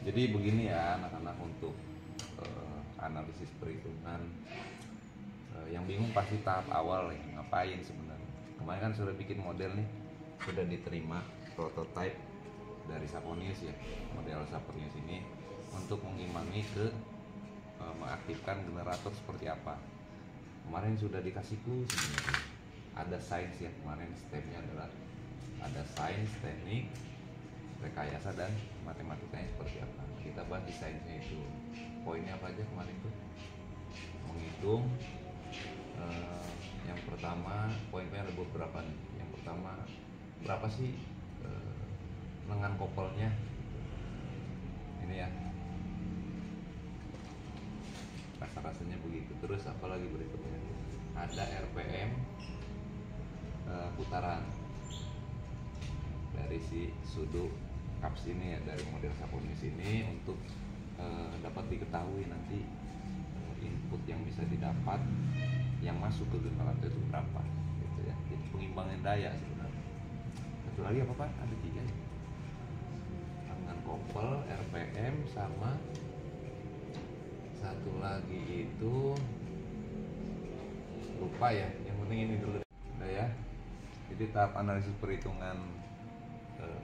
Jadi begini ya anak-anak untuk analisis perhitungan, yang bingung pasti tahap awal ya, ngapain sebenarnya. Kemarin kan sudah bikin model nih, sudah diterima prototype dari Saponius ya, model Saponius ini untuk mengimbangi ke mengaktifkan generator seperti apa. Kemarin sudah dikasih clue sebenarnya. Ada sains ya, kemarin stepnya adalah ada sains, teknik, rekayasa dan matematikanya seperti apa. Kita bahas di sainsnya itu. Poinnya apa aja kemarin tuh? Menghitung yang pertama, poin-poinnya ada beberapa nih. Yang pertama, berapa sih lengan kopelnya? Ini ya. Rasa-rasanya begitu. Terus apa lagi berikutnya? Ada RPM putaran dari si Sudo Cups ini ya, dari model Saponius ini untuk dapat diketahui nanti input yang bisa didapat yang masuk ke generator itu berapa gitu ya. Jadi pengimbangan daya sebenarnya. Satu lagi apa Pak? Ada 3 ya. Lengan kopel, RPM, sama satu lagi itu lupa ya. Yang penting ini dulu udah ya. Jadi tahap analisis perhitungan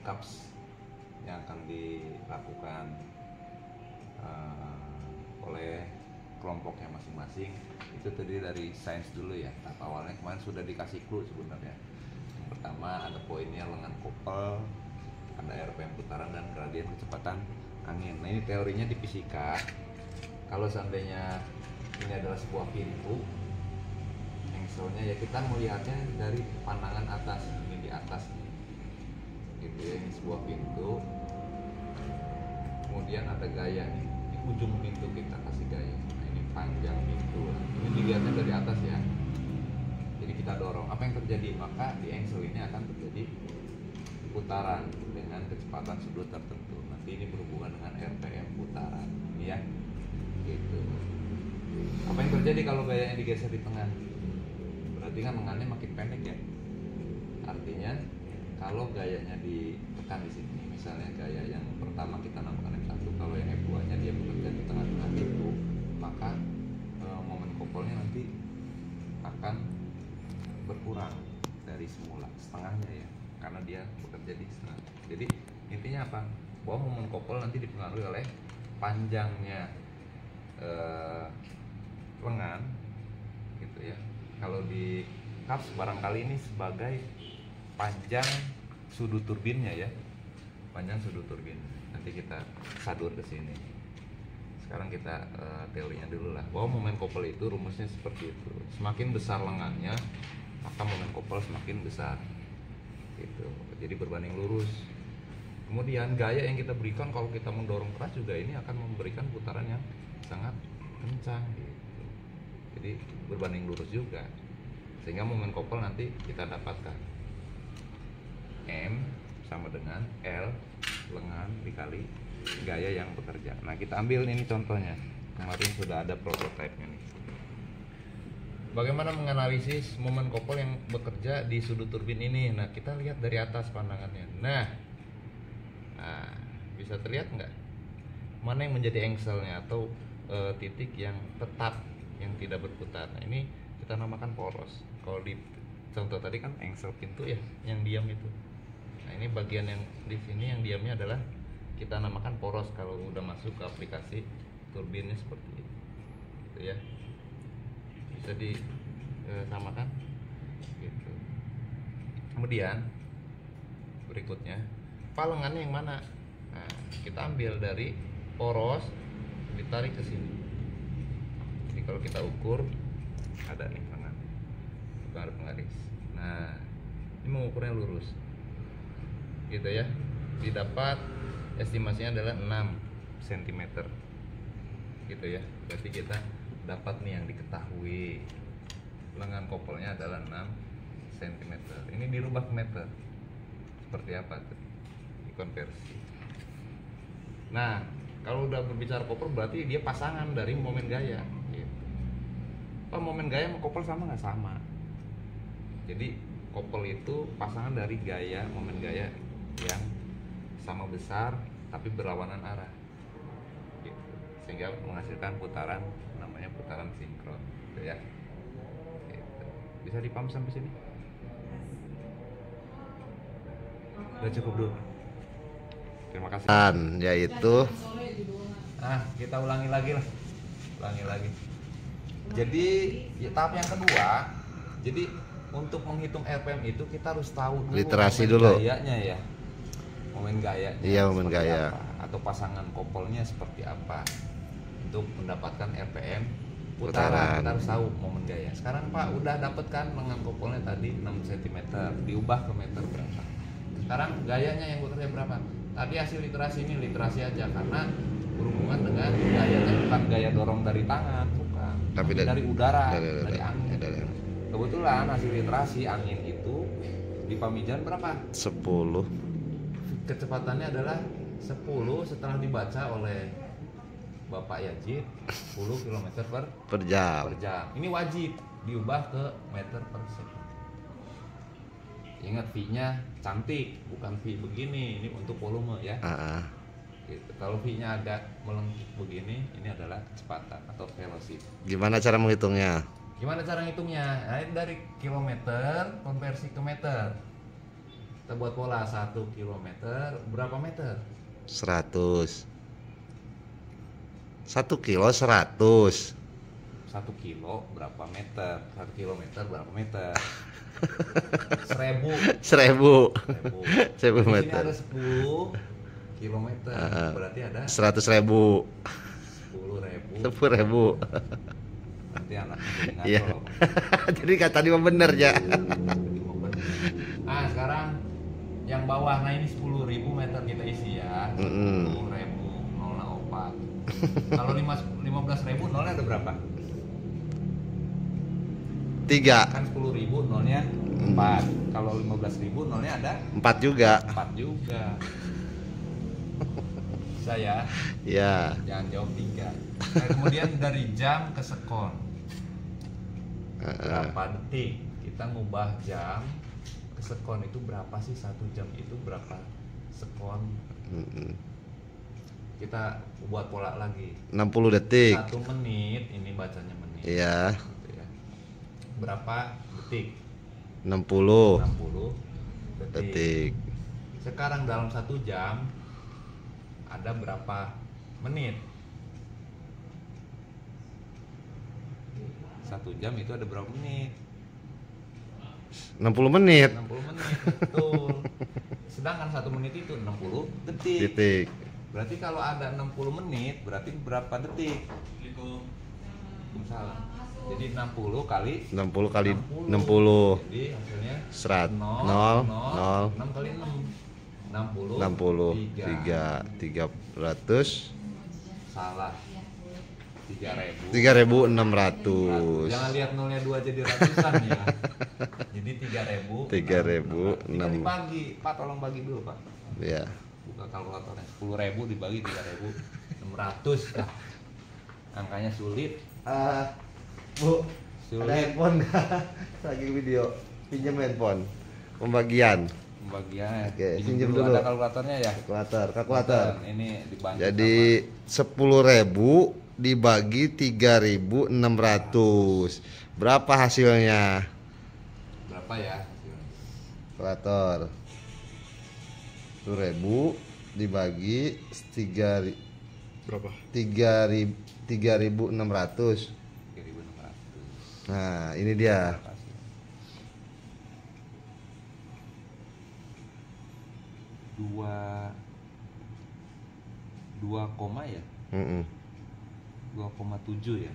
cups yang akan dilakukan oleh kelompoknya masing-masing itu terdiri dari sains dulu ya. Tahap awalnya kemarin sudah dikasih clue sebenarnya. Yang pertama ada poinnya lengan kopel, ada RPM putaran dan gradien kecepatan angin. Nah ini teorinya di fisika. Kalau seandainya ini adalah sebuah pintu, angle-nya ya kita melihatnya dari pandangan atas, ini di atas gitu ya. Ini sebuah pintu, kemudian ada gaya nih di ujung pintu, kita kasih gaya. Nah ini panjang pintu, ini dilihatnya dari atas ya. Jadi kita dorong, apa yang terjadi? Maka di angle ini akan terjadi putaran dengan kecepatan sudut tertentu. Nanti ini berhubungan dengan RPM putaran ya gitu. Apa yang terjadi kalau gayanya digeser di tengah? Berarti kan lengannya makin pendek ya. Artinya kalau gayanya ditekan di sini, misalnya gaya yang pertama kita namakan M1, kalau yang F2 nya dia bekerja di tengah-tengah itu, maka momen kopelnya nanti akan berkurang dari semula setengahnya ya, karena dia bekerja di setengah. Jadi intinya apa? Bahwa momen kopel nanti dipengaruhi oleh panjangnya lengan gitu ya. Kalau di cups barangkali ini sebagai panjang sudut turbinnya ya, panjang sudut turbin. Nanti kita sadur ke sini. Sekarang kita teorinya dulu lah, bahwa momen kopel itu rumusnya seperti itu. Semakin besar lengannya, maka momen kopel semakin besar gitu. Jadi berbanding lurus. Kemudian gaya yang kita berikan kalau kita mendorong keras juga ini akan memberikan putaran yang sangat kencang gitu. Jadi berbanding lurus juga, sehingga momen kopel nanti kita dapatkan M sama dengan L lengan dikali gaya yang bekerja. Nah kita ambil ini contohnya, kemarin sudah ada prototipenya nih. Bagaimana menganalisis momen kopel yang bekerja di sudut turbin ini? Nah kita lihat dari atas pandangannya. Nah bisa terlihat nggak mana yang menjadi angle-nya atau titik yang tetap yang tidak berputar? Nah ini kita namakan poros. Kalau di contoh tadi kan angle pintu ya, yang diam itu. Nah ini bagian yang di sini yang diamnya adalah kita namakan poros kalau udah masuk ke aplikasi turbinnya seperti itu gitu ya. Bisa disamakan gitu. Kemudian berikutnya lengannya yang mana? Nah, kita ambil dari poros, ditarik ke sini. Jadi kalau kita ukur ada nih lengan, bukan ada penggaris. Nah, ini mengukurnya lurus, gitu ya. Didapat estimasinya adalah 6 cm, gitu ya. Berarti kita dapat nih yang diketahui lengan kopelnya adalah 6 cm. Ini dirubah ke meter. Seperti apa tuh? Konversi. Nah, kalau udah berbicara kopel berarti dia pasangan dari momen gaya. Gitu. Pak, momen gaya sama kopel sama nggak? Sama. Jadi kopel itu pasangan dari gaya, momen gaya yang sama besar tapi berlawanan arah. sehingga menghasilkan putaran, namanya putaran sinkron gitu ya. Gitu. Bisa dipaham sampai sini? Udah cukup dulu. Terima kasih. Yaitu Kita ulangi lagi lah. Jadi tahap yang kedua, jadi untuk menghitung RPM itu kita harus tahu dulu literasi momen dulu. gayanya ya. Momen gayanya. Iya, momen seperti gaya. apa, atau pasangan kopelnya seperti apa untuk mendapatkan RPM putaran. Kita harus tahu momen gaya. Sekarang Pak udah dapet kan lengan kopelnya tadi 6 cm, diubah ke meter berapa? Sekarang gayanya yang bekerja berapa? Tadi hasil literasi ini literasi aja karena berhubungan dengan gayanya, bukan gaya dorong dari tangan, bukan. Tapi dari udara, dari angin. Kebetulan hasil literasi angin itu di Pamijan berapa? 10. Kecepatannya adalah 10 setelah dibaca oleh Bapak Yajid 10 km per jam. Ini wajib diubah ke meter per second. Ingat V-nya cantik, bukan V begini, ini untuk volume ya. Gitu. Kalau V-nya agak melengkung begini, ini adalah kecepatan atau velocity. Gimana cara menghitungnya? Gimana cara ngitungnya? Nah, ini dari kilometer konversi ke meter. Kita buat pola 1 kilometer berapa meter? 100. 1 kilo 100. 1 kilo berapa meter? 1 kilometer berapa meter? 1000 meter. Di sini ada 10 kilometer, berarti ada 100.000. 10.000. Nanti anak Iya. Jadi kan tadi mah bener ya. Sekarang yang bawah, nah ini 10.000 meter kita isi ya. 10.000 0,4. Kalau 15.000 nolnya ada berapa? 3. Kan 10.000 nolnya 4. Kalau 15.000 nolnya ada 4 juga. 4 juga. Bisa ya? Ya. Jangan jawab 3. Nah, kemudian dari jam ke sekon. Berapa detik? Kita ngubah jam ke sekon itu berapa sih? 1 jam itu berapa sekon? Kita buat pola lagi. 60 detik. 1 menit, ini bacanya menit. Iya. Gitu ya. Berapa detik? 60 detik. Sekarang dalam 1 jam ada berapa menit? 1 jam itu ada berapa menit? 60 menit. 60 menit, betul. Sedangkan 1 menit itu 60 detik. Berarti kalau ada 60 menit, berarti berapa detik? Salah. Jadi 60 kali 60. Jadi hasilnya 0 6 kali 6. 60 300. Salah. 3.000. 3.600. Jangan lihat nolnya 2 jadi ratusan ya. Jadi 3.000. 3.006. Dibagi, Pak tolong bagi dulu, Pak. Ya. Buka kalkulatornya. 10.000 dibagi 3.600. Angkanya sulit. Bu, Sulit. ada handphone nggak? Lagi video, pinjam handphone. Pembagian. Oke, pinjam dulu. Ada kalkulatornya ya? Kalkulator. Ini dibantu. Jadi 10.000 dibagi 3.600. Berapa hasilnya? Berapa ya? Kalkulator. 10.000 dibagi 3 Berapa? 3.600. Nah, ini dia. Dua koma ya? 2,7 ya?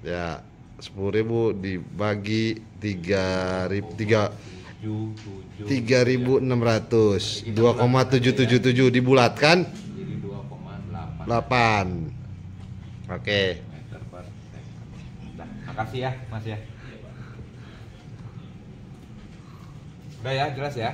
Ya, 10.000 dibagi 3.600. 2,777 dibulatkan. Jadi 2,8. 8. Oke. Meter per second. Udah, makasih ya, Mas ya. Udah ya, jelas ya.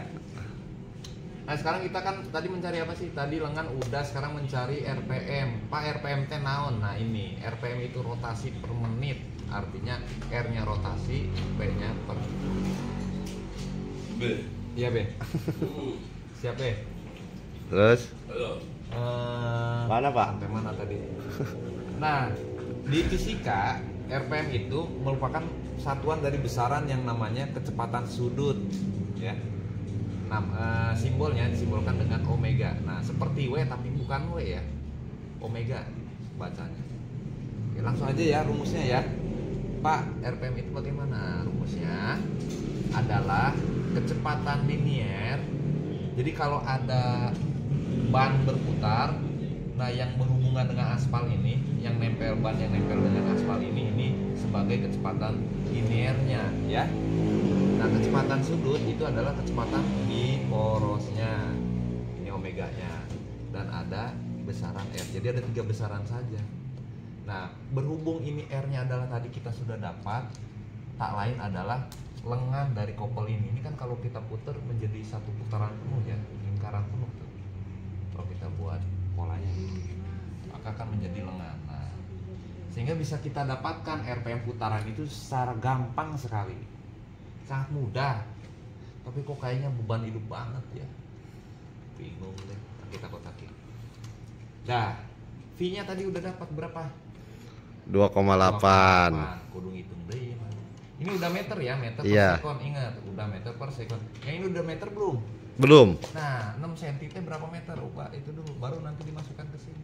Nah, sekarang kita kan tadi mencari apa sih? Tadi lengan udah, sekarang mencari RPM. Pak, RPM teh naon? Nah, ini RPM itu rotasi per menit. Artinya R-nya rotasi, B-nya per B. Iya, B. Siap, B. Terus Mana Pak? Sampai mana tadi? Nah, di fisika RPM itu merupakan satuan dari besaran yang namanya kecepatan sudut, ya. Nah, simbolnya disimbolkan dengan omega. Nah, seperti W tapi bukan W ya, omega bacanya. Oke, langsung aja ya rumusnya ya, Pak. RPM itu bagaimana? Rumusnya adalah kecepatan linier. Jadi kalau ada ban berputar, nah yang berhubungan dengan aspal ini, yang nempel ban yang nempel dengan aspal ini sebagai kecepatan linearnya, ya. Nah, kecepatan sudut itu adalah kecepatan di porosnya, ini omeganya, dan ada besaran R. Jadi ada 3 besaran saja. Nah, berhubung ini R-nya adalah tadi kita sudah dapat, tak lain adalah lengan dari kopel ini. Ini kan kalau kita putar menjadi satu putaran penuh ya, lingkaran penuh tuh. Kalau kita buat polanya maka akan menjadi lengan. Nah, sehingga bisa kita dapatkan RPM putaran itu secara gampang sekali, sangat mudah. Tapi kok kayaknya beban hidup banget ya, bingung deh kita kotakin. Nah, V-nya tadi udah dapat berapa? 2,8. Kudu ngitung deh. Ini udah meter ya, meter per Iya. sekon. Ingat, udah meter per sekon. Yang ini udah meter belum? Belum. Nah, 6 cm itu berapa meter? Ubah itu dulu, baru nanti dimasukkan ke sini.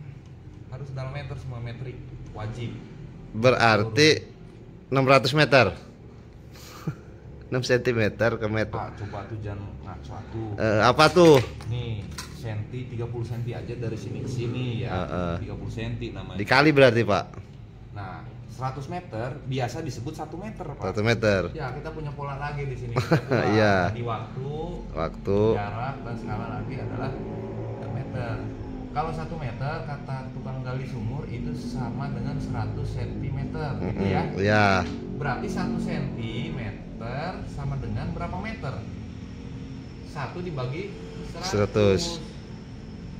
Harus dalam meter semua, metrik wajib. Berarti 600 meter. 6 cm ke meter. Pak, coba tuh jangan ngaco tuh. Apa tuh? Nih, senti 30 cm aja dari sini ke sini ya. 30 cm namanya. Dikali berarti, Pak. Nah, 100 meter biasa disebut 1 meter, Pak. 1 meter. Ya, kita punya pola lagi di sini. Kita Iya. Di waktu, jarak, dan skala lagi adalah meter. Kalau 1 meter kata tukang gali sumur itu sama dengan 100 cm, gitu ya. Iya. Berarti 1 cm sama dengan berapa meter? 1 dibagi 100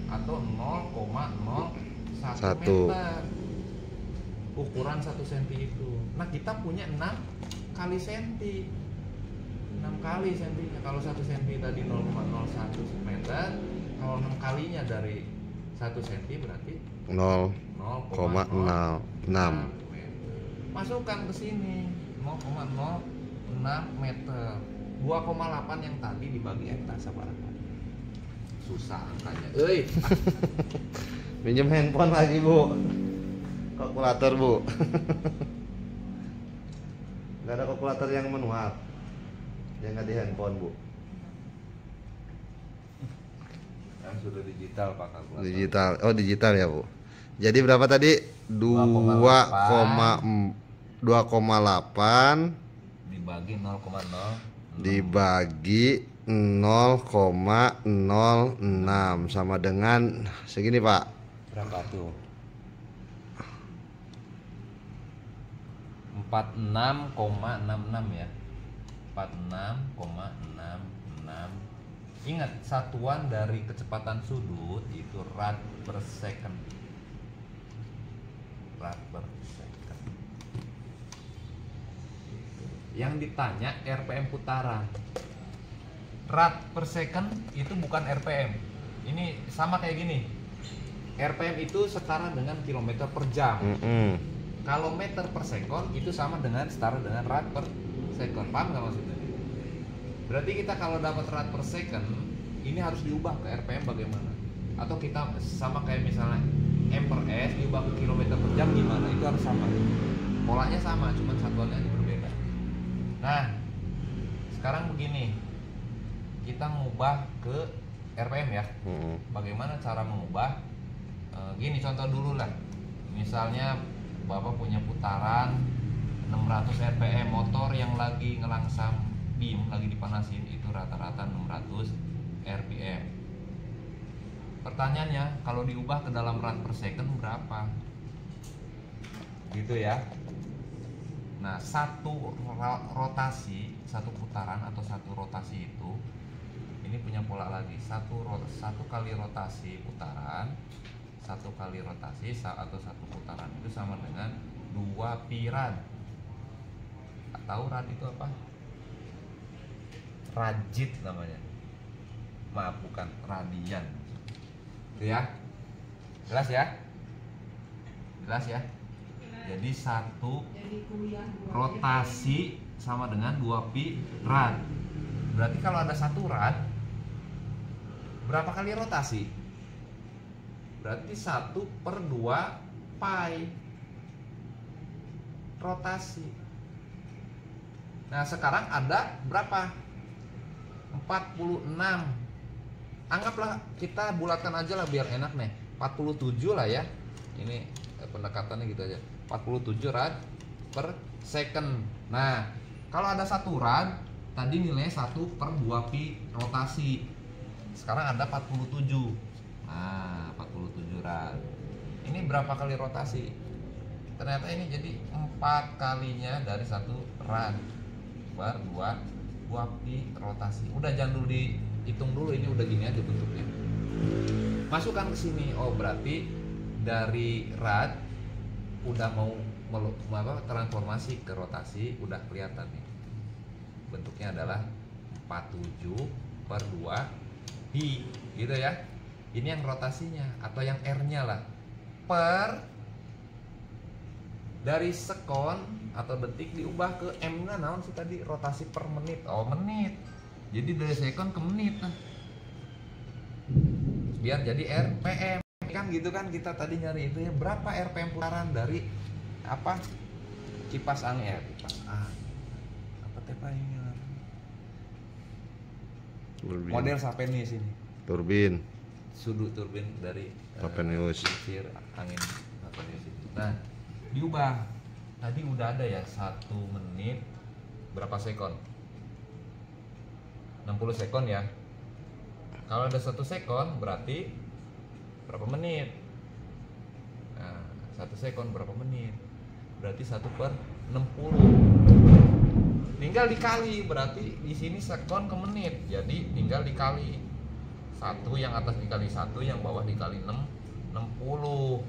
atau 0,01 meter. Ukuran 1 cm itu. Nah, kita punya 6 kali senti. 6 kali sentinya. Kalau 1 cm tadi 0,01 meter, kalau 6 kalinya dari 1 cm berarti 0,06. Masukkan ke sini 0,06 meter. 2,8 yang tadi dibagi hektar barangkali. Susah angkanya. Pinjam handphone lagi, Bu. Kalkulator, Bu. Nggak ada kalkulator yang manual. Yang nggak di handphone, Bu. Kan sudah digital, Pak, kalkulator. Digital. Oh, digital ya, Bu. Jadi berapa tadi? 2,8 dibagi 0,0 dibagi 0,06 sama dengan segini, Pak. berapa tuh? 46,66 ya. 46,66. Ingat, satuan dari kecepatan sudut itu rad per second. Rad per second. Yang ditanya RPM putaran. Rad per second itu bukan RPM. Ini sama kayak gini. RPM itu setara dengan kilometer per jam. Kalau meter per sekon itu sama dengan setara dengan rad per sekon. Paham nggak maksudnya? Berarti kita kalau dapat rad per second ini harus diubah ke RPM bagaimana? Atau kita sama kayak misalnya M per S diubah ke kilometer per jam gimana? Itu harus sama. Polanya sama, cuma satuannya aja berbeda. Nah, sekarang begini, kita mengubah ke RPM ya. Bagaimana cara mengubah? Gini contoh dulu lah. Misalnya Bapak punya putaran 600 RPM, motor yang lagi ngelangsam beam, lagi dipanasin, itu rata-rata 600 RPM. Pertanyaannya, kalau diubah ke dalam rad per second berapa? Gitu ya. Nah, satu rotasi, satu putaran atau satu rotasi itu ini punya pola lagi. Satu kali rotasi putaran, satu kali rotasi atau satu putaran itu sama dengan 2 pi rad. Tahu rad itu apa? Rajit namanya. Maaf, bukan radian. Itu ya. Jelas ya? Jelas ya? Jadi satu rotasi sama dengan 2 pi rad. Berarti kalau ada satu rad, berapa kali rotasi? Berarti 1/2 pi rotasi. Nah sekarang ada berapa? 46. Anggaplah kita bulatkan aja lah biar enak nih, 47 lah ya. Ini pendekatannya gitu aja, 47 rad per second. Nah kalau ada satu rad, tadi nilainya 1/2 pi rotasi. Sekarang ada 47. Nah 47 rad. Ini berapa kali rotasi? Ternyata ini jadi 4 kalinya dari satu rad per 2 pi rotasi. Udah jangan dulu dihitung dulu, ini udah gini aja bentuknya. Masukkan ke sini. Oh berarti dari rad udah mau transformasi ke rotasi, udah kelihatan nih. Bentuknya adalah 47/2 pi gitu ya. Ini yang rotasinya atau yang R-nya lah. Per dari sekon atau detik diubah ke M-nya naon sih tadi, rotasi per menit. Oh menit. Jadi dari sekon ke menit nah. Biar jadi RPM kan gitu kan, kita tadi nyari itu ya, berapa RPM putaran dari apa? Kipas angin, kipas apa teh Pak ini? Turbin. Model Sapenius ini. Turbin. Sudut turbin dari Sapenius. kincir angin Sapenius itu. Nah, diubah. Tadi udah ada ya 1 menit berapa sekon? 60 sekon ya. Kalau ada 1 sekon berarti berapa menit? Nah, 1 sekon berapa menit? Berarti 1/60. Tinggal dikali, berarti di sini sekon ke menit. Jadi tinggal dikali 1 yang atas dikali 1, yang bawah dikali 60.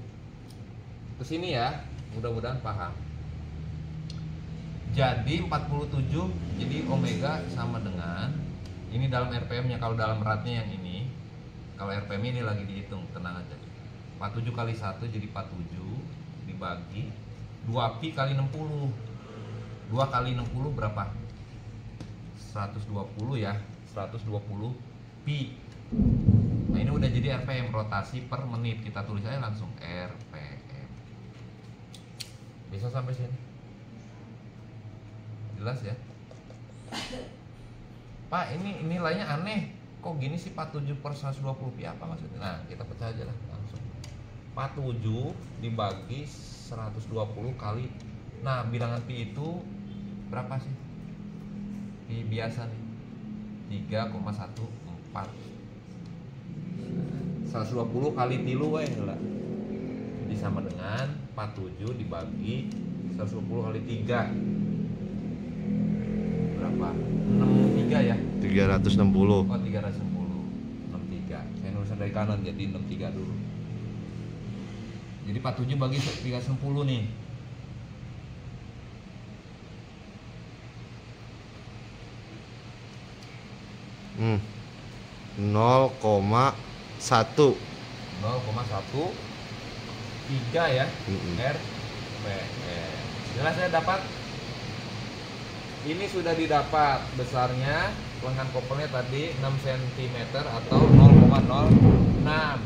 Ke sini ya, mudah-mudahan paham. Jadi 47, jadi omega sama dengan ini dalam RPM-nya. Kalau dalam ratnya yang ini, kalau RPM ini lagi dihitung, tenang aja. 47 kali 1 jadi 47 dibagi 2 pi kali 60. 2 kali 60 berapa? 120 ya, 120 pi. Nah ini udah jadi RPM, rotasi per menit. Kita tulis aja langsung RPM. Bisa sampai sini? Jelas ya? Pak ini nilainya aneh, kok gini sih 47/120 pi, apa maksudnya? Nah kita pecah aja lah langsung. 47 dibagi 120 kali. Nah bilangan pi itu berapa sih? Pi biasa nih 3,14. 120 kali tilu lah. Jadi sama dengan 47 dibagi 120 kali 3. Berapa? 63 ya? 360. Oh 360. 63. Saya nulisan dari kanan jadi 63 dulu. Jadi 47 bagi 360 nih. Hmm. 0,1. 0,13 ya. RPM. Jelas ya dapat? Ini sudah didapat besarnya lengan kopernya tadi 6 cm atau 0,06.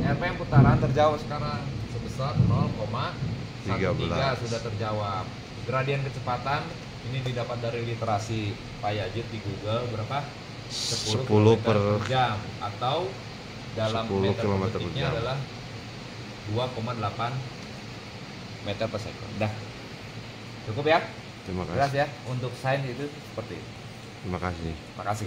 RPM putaran terjawab sekarang sebesar 0,13 sudah terjawab. Gradien kecepatan ini didapat dari literasi Pak Yazid di Google berapa? 10 per jam atau dalam 10 meter km per detiknya jam. adalah 2,8 meter per second. Dah. Cukup ya? Terima kasih. Jelas ya, untuk sains itu seperti itu. Terima kasih. Makasih.